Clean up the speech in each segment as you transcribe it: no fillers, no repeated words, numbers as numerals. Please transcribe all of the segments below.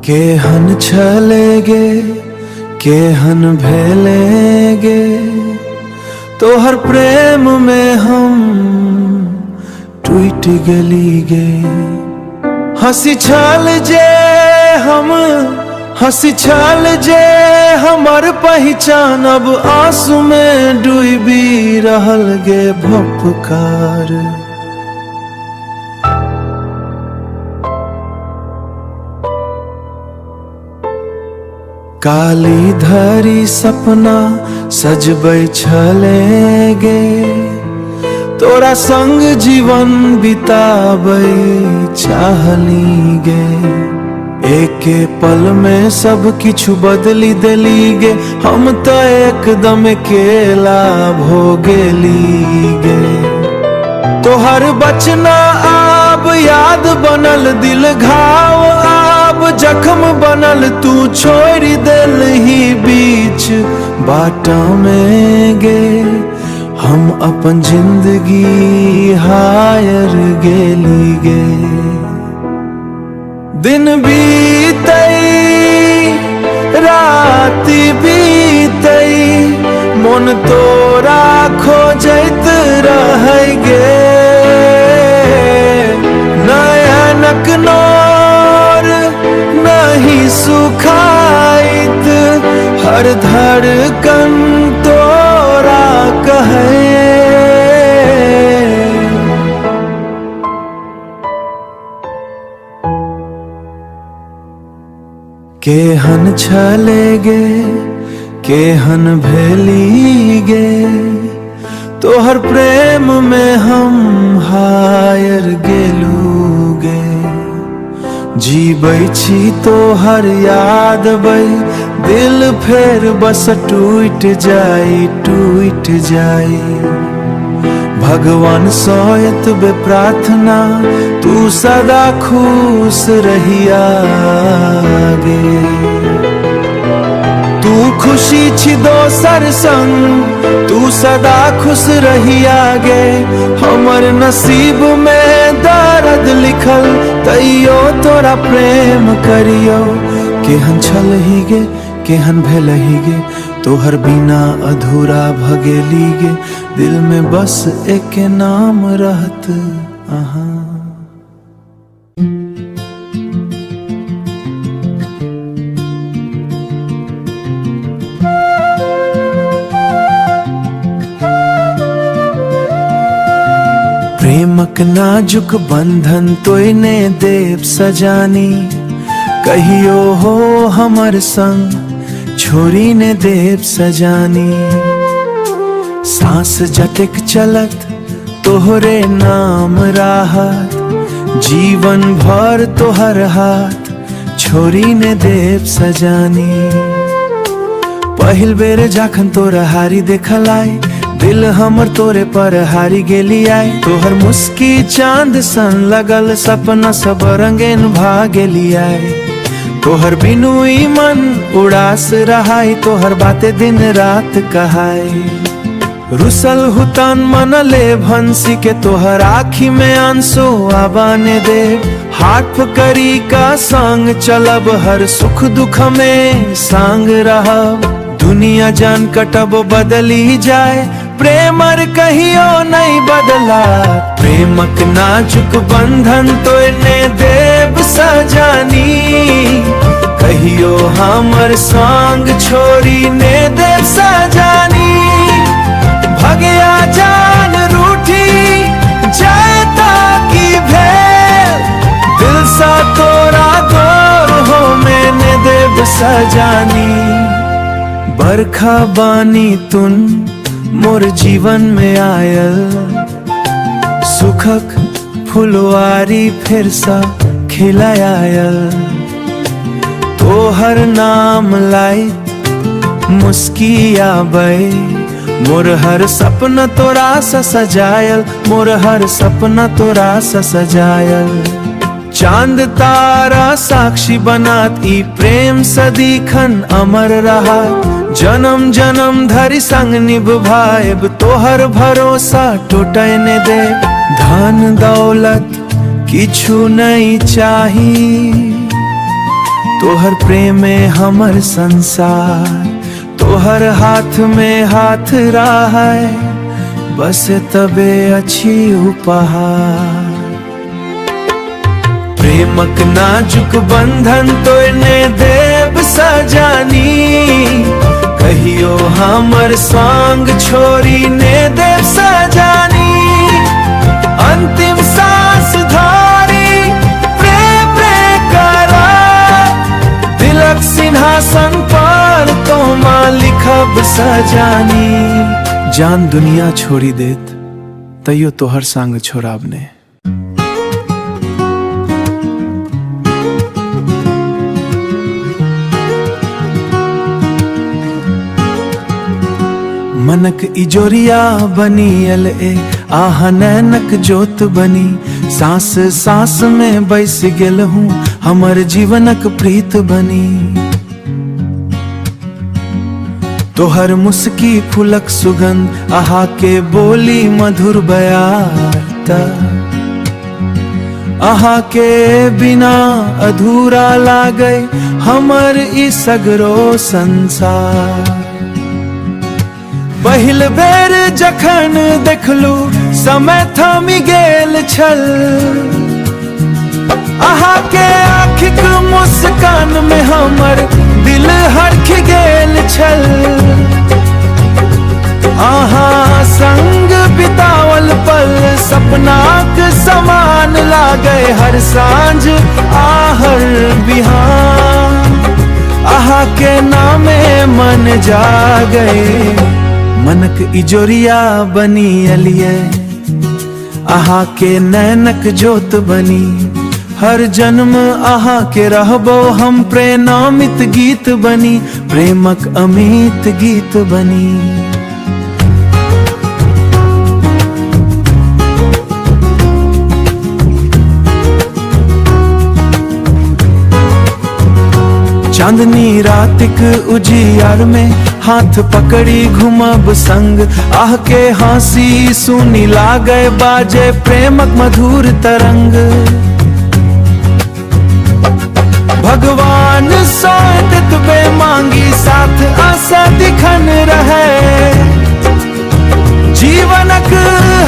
केहन छलेगे केहन भेलेगे तोहर प्रेम में हम टूट गली गे। हंसी छल जे हम हंसी छल जे हमर पहचान अब आंसू में डूबी रहल गे भपकार। काली धरी सपना सजबै छलेगे तोरा संग जीवन बिताबै चाहली गे। एके पल में सब किछु बदली देली गे हम तो एकदम अकेला भो गेली गे। तोहर बचना आब याद बनल दिल घाव आब जख्म बनल तू छोड़ दिल ही बीच बाटा में गे। हम अपन जिंदगी हायर गेली गे। दिन बीतई रात बीतई मन तोरा खोजत रह गे। नयनक नोर नहीं सुखाइत हर धड़कन तोरा कहे। केहन छलेगे केहन भेली गे तोहर प्रेम में हम हायर गेलू गे। जीबै छी तोहर याद बै दिल फेर बस टूट जाई। भगवान सोयत बे प्रार्थना तू सदा खुश रहिया गे। तू खुशी छी दोसर संग तू सदा खुश रहिया गे। हमर नसीब में दर्द लिखल तैयो तोरा प्रेम करियो। केहन छलही गे केहन भेलही गे तोहर बिना अधूरा भगेली गे। दिल में बस एक नाम रहत आहा। प्रेमक नाजुक बंधन तोय ने देव सजानी कहियो हो हमर संग छोरी ने देव सजानी। सांस जटिक चलत तोहरे नाम राहत जीवन भर तोहर हाथ छोरी ने देव सजानी। पहिल बेर जाखन तोरा हारी देखलाई दिल हमर तोरे पर हारी गेली आई। तोहर मुस्की चांद सन लगल सपना सब रंगीन भागेली आई। तोहर बिनु ई मन उड़ास रहाई तोहर बातें दिन रात कहाई। रुसल हुतान मनले भंसी के तोहर आँखी में आंसू आबाने दे। हाथ पकड़ी का संग चलब हर सुख दुख में संग रहब। दुनिया जान कटब बदली जाए प्रेमर कहियो नहीं बदला। प्रेमक नाजुक बंधन तोने देव सजानी कहियो हमर संग छोरी ने देव सजानी। भगया जान रूठी जाए ताकि भेल दिल सा तोरा दूर हो मैंने देव सजानी। बरखा बानी तुन मोर जीवन में आयल सुखक फुलवारी फिर सा खिलायल। तोहर नाम लाई मुस्की आबै मोर हर सपना तोरा सा सजायल। मोर हर सपना तोरा सा सजायल। चांद तारा साक्षी बनात ई प्रेम सदीखन अमर रहा। जन्म जन्म धरि संग निभाएब तोहर भरोसा टूटै ने दे। धन दौलत किछु नहीं चाही तोहर प्रेम में हमर संसार, तोहर हाथ में हाथ रहा है, बस तबे अच्छी उपहार। प्रेमक नाजुक बंधन तोड़ने देव सजानी, कहियो हमर संग छोरी ने देव सजानी। अंतिम सांस धारी प्रे प्रे करा, तिलक सिंहासन पर तो लिखब सजानी। जान दुनिया छोड़ी देत तैयो तोहर संग छोड़ाबने। मनक इजोरिया बनी अल ए आह नैनक जोत बनी, सांस सांस में बैस गेल हूँ हमर जीवनक प्रीत बनी। तोहर मुस्की फूलक सुगंध, आहा के बोली मधुर बयारता, आहा के बिना अधूरा लागे हमर ई सगरो संसार। पहिल बेर जखन देखलू समय थमी गेल छल, आहा के आँखिक मुस्कान में हमर दिल हरख गेल छल। आहा संग बितावल पल सपनाक समान लागे, हर सांझ आहर बिहान आहा के नामे मन जागे। मनक इजोरिया बनी अलिए आहा के नैनक जोत बनी, हर जन्म आहा के रहबो हम प्रेमामित गीत बनी, प्रेमक अमित गीत बनी। चांदनी रातिक उजियार में हाथ पकड़ी घुमब संग, आह के हंसी सुनी लागे बाजे प्रेमक मधुर तरंग। भगवान सोत बे मांगी साथ आशा दिखन रहे, जीवनक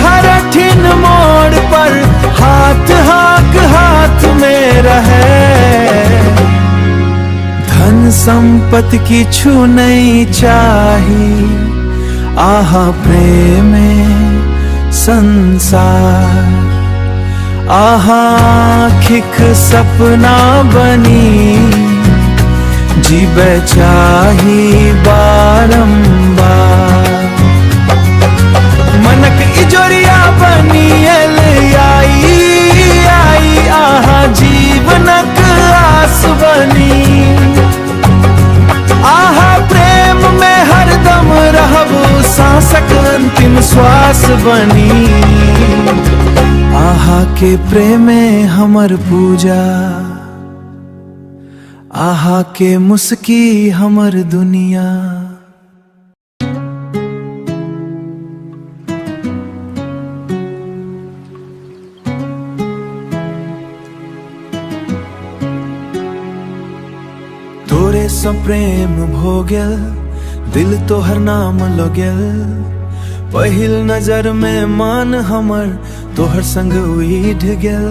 हर ठिन मोड़ पर हाथ हाथ हाथ में रहे। धन संपत्ति किछु नहीं चाही, आहा प्रेम संसार, आहा खिक सपना बनी, जीवे चाही बारंबार। मनक इजोरिया बनी आई आई, आहा जीवनक आस बनी, आहा प्रेम में हरदम रहबो सांसक अंतिम श्वास बनी। आहा के प्रेम हमर पूजा, आहा के मुस्की हमर दुनिया। तोरे सँ प्रेम भो गेल, दिल तोहर नाम लो गेल, पहिल नजर में मान हमर तोहर संग उइढ़ गेल।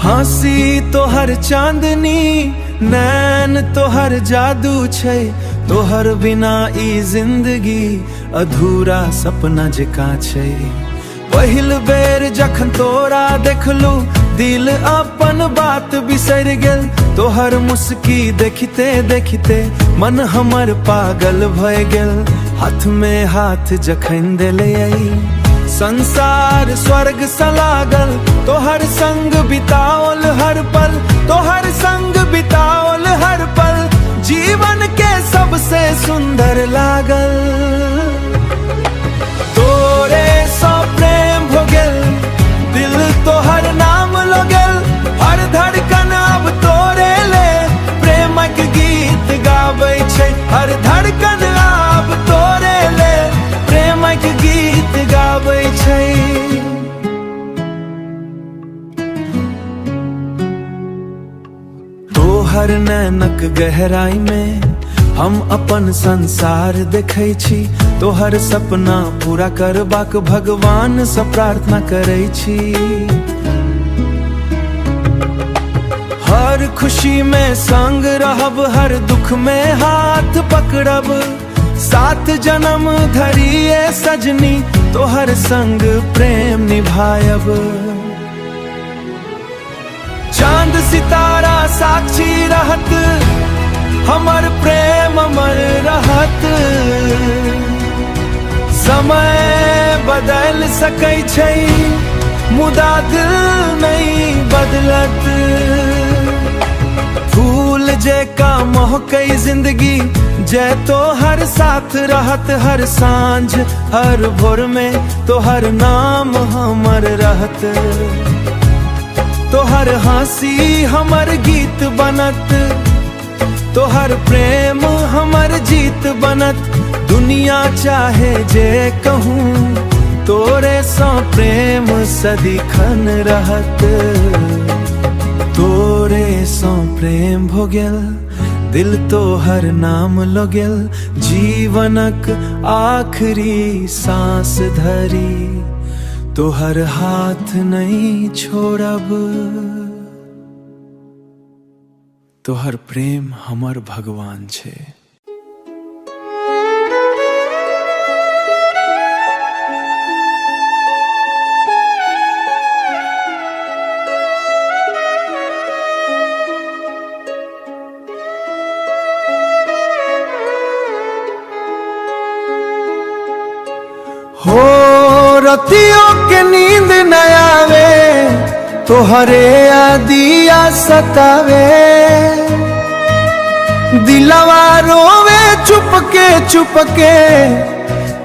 हंसी तोहर चांदनी, नैन तोहर जादू छै, तोहर बिना ई जिंदगी अधूरा सपना जकाँ छै। पहिल बेर जखन तोरा देखलू दिल अपन बात बिसर गेल, तोहर मुस्की देखते देखते मन हमर पागल भय गेल। हाथ में हाथ जखन देले संसार स्वर्ग सा लागल, तोहर संग बिताओल हर पल, तोहर संग बिताओल हर पल जीवन के सबसे सुंदर लागल। तोरे सँ प्रेम हो गेल, दिल तोहर नाम लो गेल, हर धड़कन अब तोरे ले प्रेमक गीत गाबै छै, हर धड़कन अब तोरे ले प्रेमक गीत गाबै छै। तोहर नैनक गहराई में हम अपन संसार देखै छी। तोहर सपना पूरा करबाक भगवान से प्रार्थना करै छी। हर खुशी में संग रहब, हर दुख में हाथ पकड़ब, 7 जन्म धरिए सजनी तोहर संग प्रेम निभायब। चांद सितारा साक्षी रहत, हमर प्रेम अमर रहत। समय बदल सकै छै मुदा दिल नहीं बदलत। फूल जे का महकै जिंदगी जे तो हर साथ रहत। हर सांझ हर भोर में तोहर नाम हमर रहत। तोहर हंसी हमर गीत बनत, तोहर प्रेम हमर जीत बनत। दुनिया चाहे जे कहूँ तोरे सा प्रेम सदिखन रहत। तोरे सा प्रेम हो गेल, दिल तोहर नाम लो गेल। जीवनक आखिरी सांस धरी तोहर हाथ नहीं छोड़ब। तोहर प्रेम हमर भगवान छे। हो रतियों के नींद न आवे, तोहरे यादिया सतावे। दिलवा रोवे चुपके चुपके,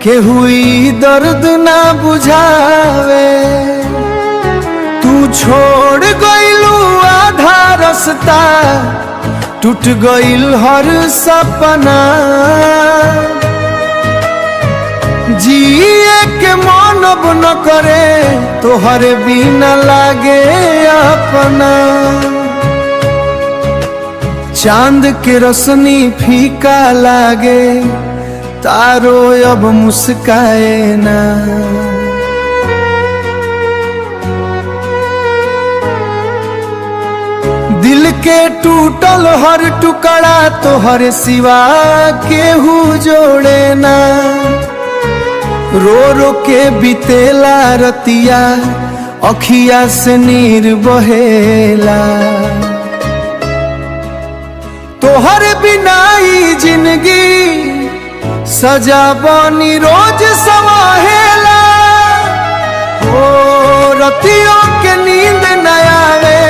के हुई दर्द ना बुझावे। तू छोड़ गइलू आधा रास्ता, टूट गइल हर सपना। जिए के मन अब न करे, तोहरे बिना लागे अपना। चांद के रोशनी फीका लागे, तारो अब मुस्काए ना। दिल के टूटल हर टुकड़ा, तोहरे सिवा केहू जोड़े ना। रो रो के बितेला रतिया, अखिया से नीर बहेला। तोहर बिना ई जिंदगी सजा बनी रोज सवाहेला। ओ रतियों के नींद न आवे,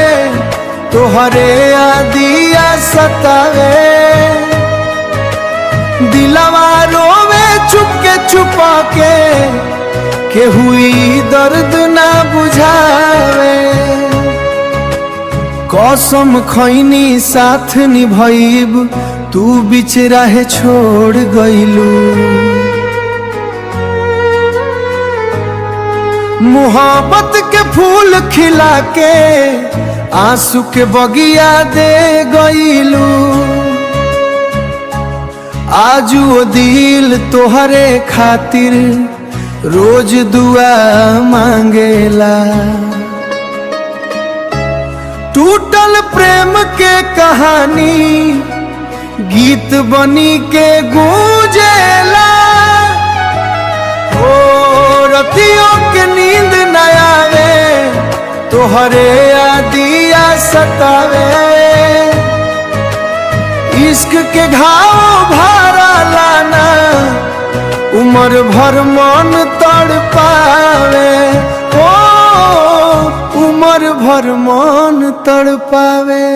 तोहरे यादिया सतावे। दिलवा रोवे चुपके छुपा के हुई दर्द ना बुझावे। कसम खैनी साथ निभाइब, तू बीच राहे छोड़ गइलू। मोहब्बत के फूल खिला के आंसू के बगिया दे गइलू। आजू वो दिल तोहरे खातिर रोज दुआ मांगेला। टूटल प्रेम के कहानी गीत बनी के गूंजेला। ओ रतियों के नींद न आवे, तोहरे यादिया सतावे। इश्क के घाव भारा लाना, उम्र भर मन तड़पावे। ओ उम्र भर मन तड़पावे।